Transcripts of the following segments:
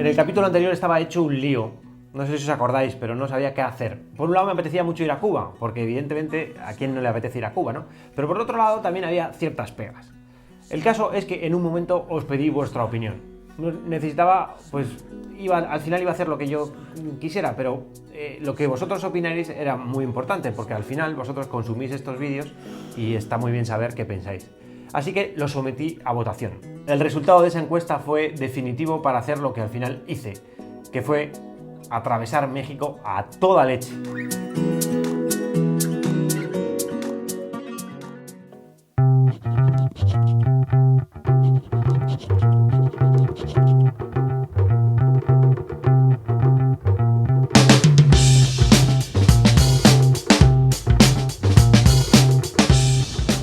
En el capítulo anterior estaba hecho un lío. No sé si os acordáis, pero no sabía qué hacer. Por un lado me apetecía mucho ir a Cuba, porque evidentemente a quién no le apetece ir a Cuba, ¿no? Pero por otro lado también había ciertas pegas. El caso es que en un momento os pedí vuestra opinión. Necesitaba, pues, al final iba a hacer lo que yo quisiera, pero lo que vosotros opináis era muy importante, porque al final vosotros consumís estos vídeos y está muy bien saber qué pensáis. Así que lo sometí a votación. El resultado de esa encuesta fue definitivo para hacer lo que al final hice, que fue atravesar México a toda leche.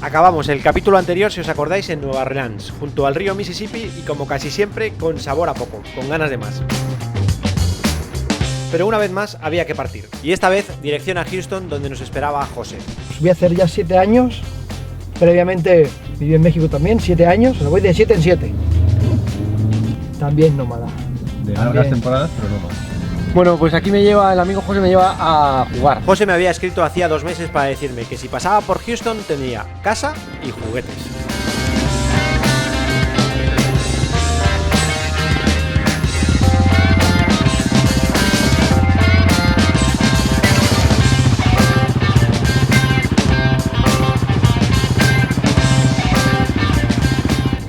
Acabamos el capítulo anterior, si os acordáis, en Nueva Orleans, junto al río Mississippi y como casi siempre, con sabor a poco, con ganas de más. Pero una vez más había que partir, y esta vez dirección a Houston, donde nos esperaba José. Pues voy a hacer ya 7 años, previamente viví en México también, 7 años, o sea, voy de 7 en 7. También nómada. De largas temporadas, pero nómada. Bueno, pues aquí me lleva, el amigo José me lleva a jugar. José me había escrito hacía 2 meses para decirme que si pasaba por Houston tenía casa y juguetes.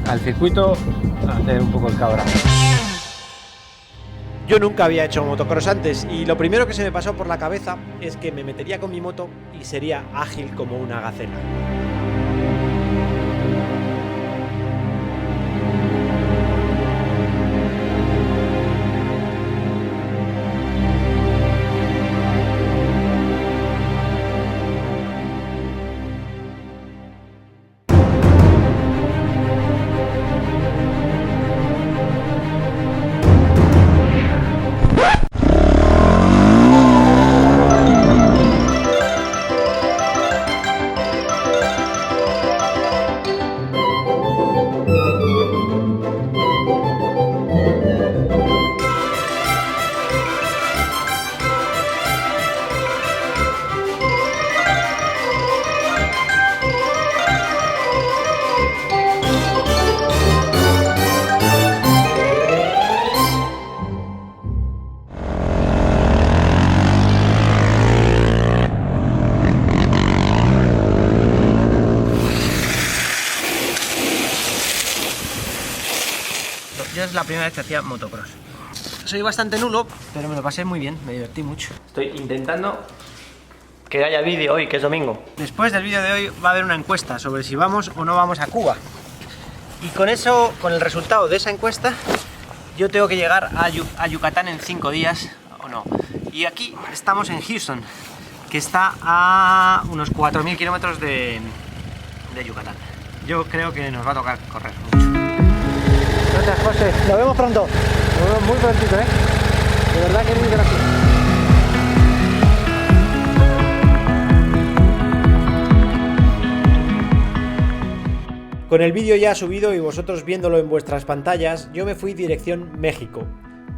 Al circuito, a hacer un poco el cabra. Yo nunca había hecho motocross antes y lo primero que se me pasó por la cabeza es que me metería con mi moto y sería ágil como una gacela. Yo es la primera vez que hacía motocross. Soy bastante nulo, pero me lo pasé muy bien, me divertí mucho. Estoy intentando que haya vídeo hoy, que es domingo. Después del vídeo de hoy va a haber una encuesta sobre si vamos o no vamos a Cuba. Y con eso, con el resultado de esa encuesta, yo tengo que llegar a Yucatán en 5 días o no. Y aquí estamos en Houston, que está a unos 4.000 kilómetros de Yucatán. Yo creo que nos va a tocar correr mucho. Gracias, José. Nos vemos pronto. Nos vemos muy prontito, ¿eh? De verdad que muy gracias. Con el vídeo ya subido y vosotros viéndolo en vuestras pantallas, yo me fui dirección México,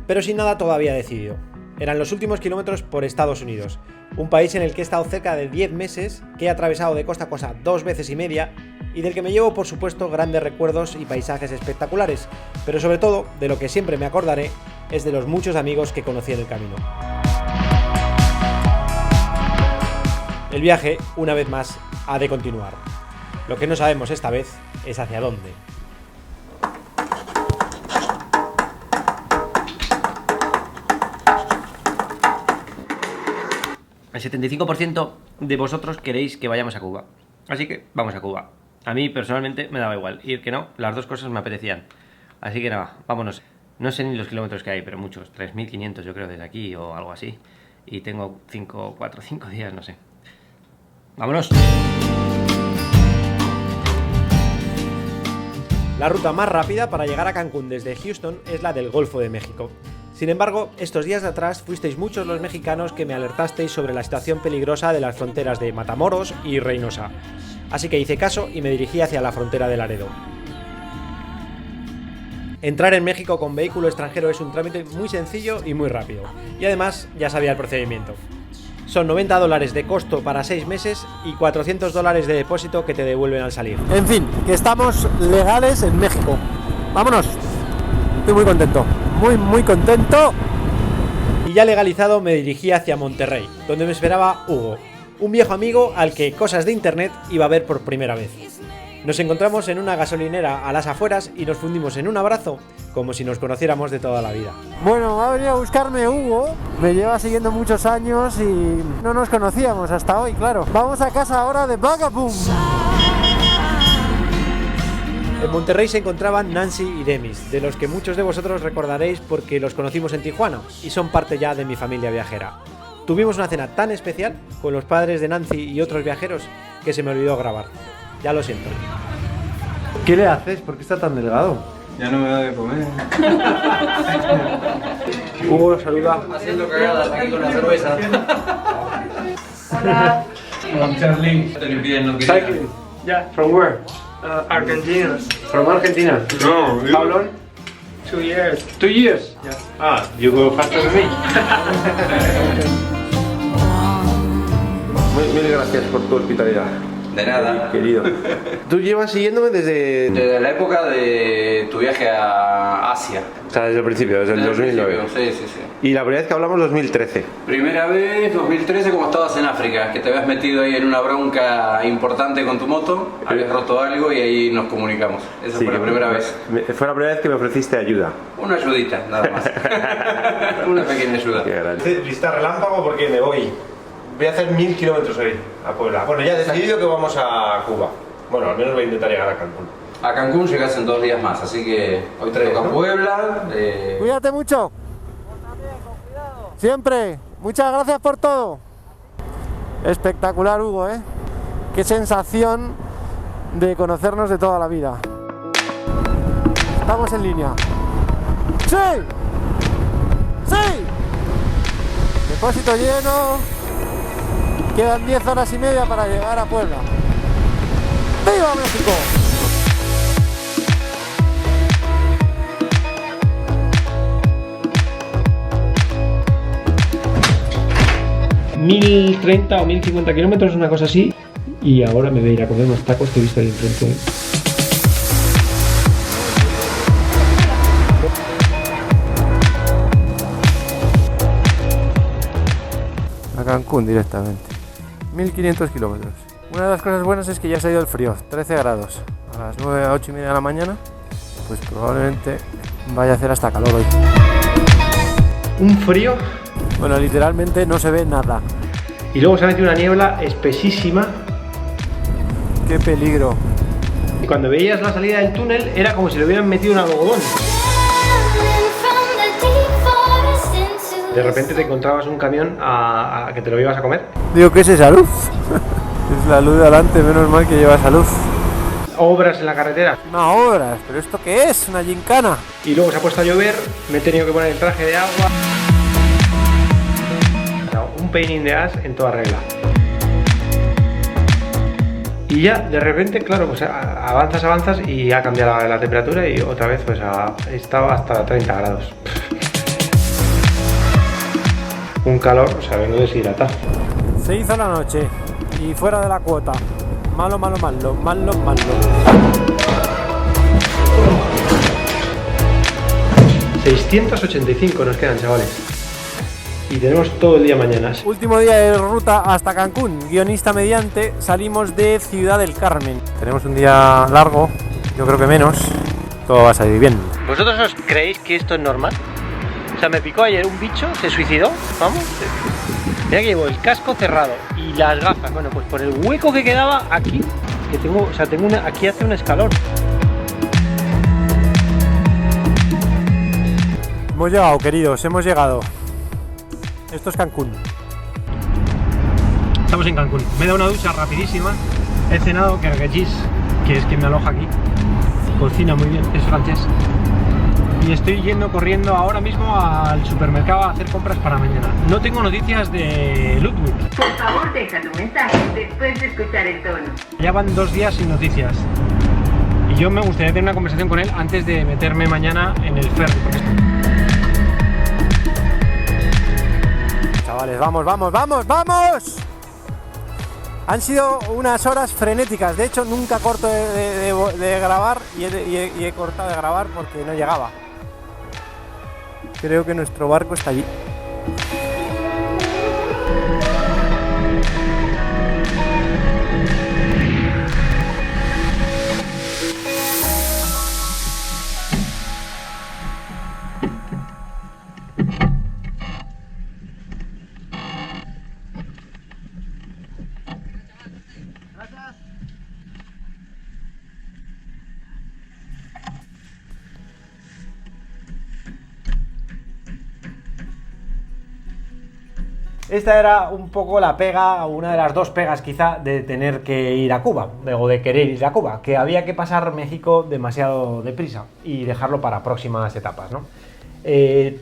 pero sin nada todavía decidido. Eran los últimos kilómetros por Estados Unidos, un país en el que he estado cerca de 10 meses, que he atravesado de costa a costa 2 veces y media, y del que me llevo por supuesto grandes recuerdos y paisajes espectaculares, pero sobre todo, de lo que siempre me acordaré, es de los muchos amigos que conocí en el camino. El viaje, una vez más, ha de continuar. Lo que no sabemos esta vez es hacia dónde. El 75% de vosotros queréis que vayamos a Cuba. Así que vamos a Cuba. A mí personalmente me daba igual. Ir que no, las dos cosas me apetecían. Así que nada, vámonos. No sé ni los kilómetros que hay, pero muchos. 3.500 yo creo desde aquí o algo así. Y tengo 5 días, no sé. ¡Vámonos! La ruta más rápida para llegar a Cancún desde Houston es la del Golfo de México. Sin embargo, estos días de atrás fuisteis muchos los mexicanos que me alertasteis sobre la situación peligrosa de las fronteras de Matamoros y Reynosa. Así que hice caso y me dirigí hacia la frontera de Laredo. Entrar en México con vehículo extranjero es un trámite muy sencillo y muy rápido. Y además ya sabía el procedimiento. Son $90 de costo para 6 meses y $400 de depósito que te devuelven al salir. En fin, que estamos legales en México. ¡Vámonos! Estoy muy contento, muy contento. Y ya legalizado me dirigí hacia Monterrey, donde me esperaba Hugo, un viejo amigo al que cosas de internet iba a ver por primera vez. Nos encontramos en una gasolinera a las afueras y nos fundimos en un abrazo como si nos conociéramos de toda la vida. Bueno, va a venir a buscarme Hugo, me lleva siguiendo muchos años y no nos conocíamos hasta hoy, claro. Vamos a casa ahora de Vagabum. En Monterrey se encontraban Nancy y Demis, de los que muchos de vosotros recordaréis porque los conocimos en Tijuana y son parte ya de mi familia viajera. Tuvimos una cena tan especial con los padres de Nancy y otros viajeros que se me olvidó grabar. Ya lo siento. ¿Qué le haces? ¿Por qué está tan delgado? Ya no me da de comer. Hugo saluda. Haciendo cagadas aquí con la cerveza. Hola. I'm Charlie. Te le piden no Cycling. Yeah. From where? Argentina. From Argentina. No, How long? 2 years. 2 years. Yeah. Ah, you go faster than me. Mil gracias por tu hospitalidad. De nada. Querido. Tú llevas siguiéndome desde La época de tu viaje a Asia. O sea, desde el principio, desde el 2009. Sí. Y la primera vez que hablamos, 2013. Primera vez, 2013, como estabas en África, que te habías metido ahí en una bronca importante con tu moto, habías roto algo y ahí nos comunicamos. Esa fue la primera vez. Fue la primera vez que me ofreciste ayuda. Una ayudita, nada más. Una pequeña ayuda. Qué grande. Lista relámpago porque me voy. Voy a hacer 1000 kilómetros hoy a Puebla. Bueno, ya he decidido que vamos a Cuba. Bueno, al menos voy a intentar llegar a Cancún. A Cancún llegas en 2 días más, así que hoy te toca Puebla. Cuídate mucho. Siempre. Muchas gracias por todo. Espectacular, Hugo, ¿eh? Qué sensación de conocernos de toda la vida. Estamos en línea. ¡Sí! ¡Sí! Depósito lleno. Quedan 10 horas y media para llegar a Puebla. ¡Viva México! $1030 o 1050 kilómetros, una cosa así. Y ahora me voy a ir a comer unos tacos que he visto ahí enfrente. A Cancún directamente. 1500 kilómetros. Una de las cosas buenas es que ya se ha ido el frío, 13 grados. A las 9 a 8 y media de la mañana, pues probablemente vaya a hacer hasta calor hoy. Un frío. Bueno, literalmente no se ve nada. Y luego se ha metido una niebla espesísima. ¡Qué peligro! Y cuando veías la salida del túnel era como si le hubieran metido un algodón. De repente te encontrabas un camión a que te lo ibas a comer. Digo, ¿qué es esa luz? Es la luz de adelante, menos mal que lleva esa luz. Obras en la carretera. Una obra, ¿pero esto qué es? ¿Una gincana? Y luego se ha puesto a llover, me he tenido que poner el traje de agua. Un pain in the ass en toda regla. Y ya, de repente, claro, pues avanzas y ha cambiado la temperatura y otra vez pues estaba hasta 30 grados. Un calor, o sea, vengo deshidratado. Se hizo la noche y fuera de la cuota. Malo. 685 nos quedan, chavales. Y tenemos todo el día mañana. Último día de ruta hasta Cancún. Guionista mediante, salimos de Ciudad del Carmen. Tenemos un día largo, yo creo que menos. Todo va a salir bien. ¿Vosotros os creéis que esto es normal? O sea, me picó ayer un bicho, se suicidó, vamos. Mira que llevo el casco cerrado y las gafas. Bueno, pues por el hueco que quedaba aquí, que tengo, o sea, aquí hace un escalón. Hemos llegado, queridos, hemos llegado. Esto es Cancún. Estamos en Cancún. Me he dado una ducha rapidísima. He cenado cargachis, que es quien me aloja aquí. Cocina muy bien, es francés. Y estoy yendo corriendo ahora mismo al supermercado a hacer compras para mañana. No tengo noticias de Ludwig. Por favor, deja tu mensaje después de escuchar el tono. Ya van 2 días sin noticias. Y yo me gustaría tener una conversación con él antes de meterme mañana en el ferry. Chavales, vamos, vamos, vamos, vamos. Han sido unas horas frenéticas. De hecho, nunca corto de grabar y he cortado de grabar porque no llegaba. Creo que nuestro barco está allí. Esta era un poco la pega, una de las dos pegas quizá de tener que ir a Cuba, o de querer ir a Cuba, que había que pasar México demasiado deprisa y dejarlo para próximas etapas, ¿no?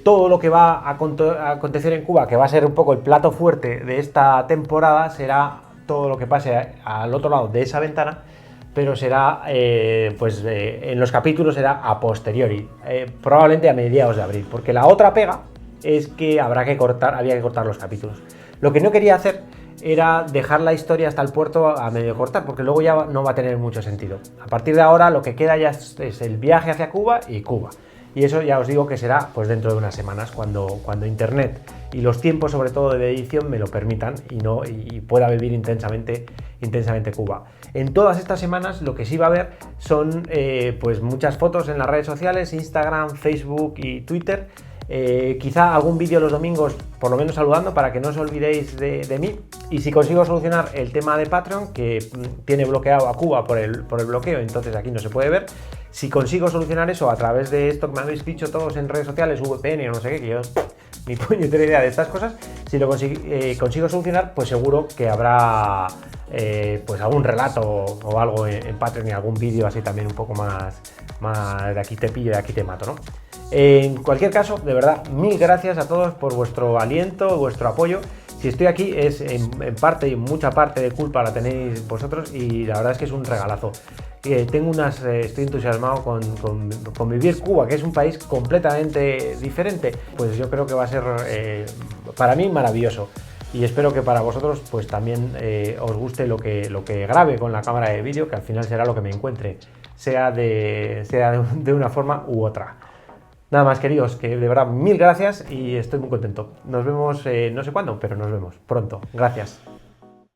Todo lo que va a acontecer en Cuba, que va a ser un poco el plato fuerte de esta temporada, será todo lo que pase al otro lado de esa ventana, pero será, en los capítulos será a posteriori, probablemente a mediados de abril, porque la otra pega es que había que cortar los capítulos. Lo que no quería hacer era dejar la historia hasta el puerto a medio cortar, porque luego ya no va a tener mucho sentido. A partir de ahora lo que queda ya es el viaje hacia Cuba y Cuba. Y eso ya os digo que será pues dentro de unas semanas, cuando internet y los tiempos sobre todo de edición me lo permitan y pueda vivir intensamente Cuba. En todas estas semanas lo que sí va a haber son pues muchas fotos en las redes sociales, Instagram, Facebook y Twitter. Quizá algún vídeo los domingos, por lo menos saludando, para que no os olvidéis de mí. Y si consigo solucionar el tema de Patreon, que tiene bloqueado a Cuba por el bloqueo, entonces aquí no se puede ver. Si consigo solucionar eso a través de esto que me habéis dicho todos en redes sociales, VPN o no sé qué, que yo ni puñetera idea de estas cosas, si lo consigo solucionar, pues seguro que habrá pues algún relato o algo en Patreon y algún vídeo así también un poco más de aquí te pillo y de aquí te mato, ¿no? En cualquier caso, de verdad, mil gracias a todos por vuestro aliento, vuestro apoyo. Si estoy aquí es en parte y mucha parte de culpa la tenéis vosotros y la verdad es que es un regalazo. Estoy entusiasmado con vivir Cuba, que es un país completamente diferente. Pues yo creo que va a ser para mí maravilloso. Y espero que para vosotros pues también os guste lo que grabe con la cámara de vídeo, que al final será lo que me encuentre, sea de una forma u otra. Nada más, queridos, que de verdad mil gracias y estoy muy contento. Nos vemos no sé cuándo, pero nos vemos pronto. Gracias.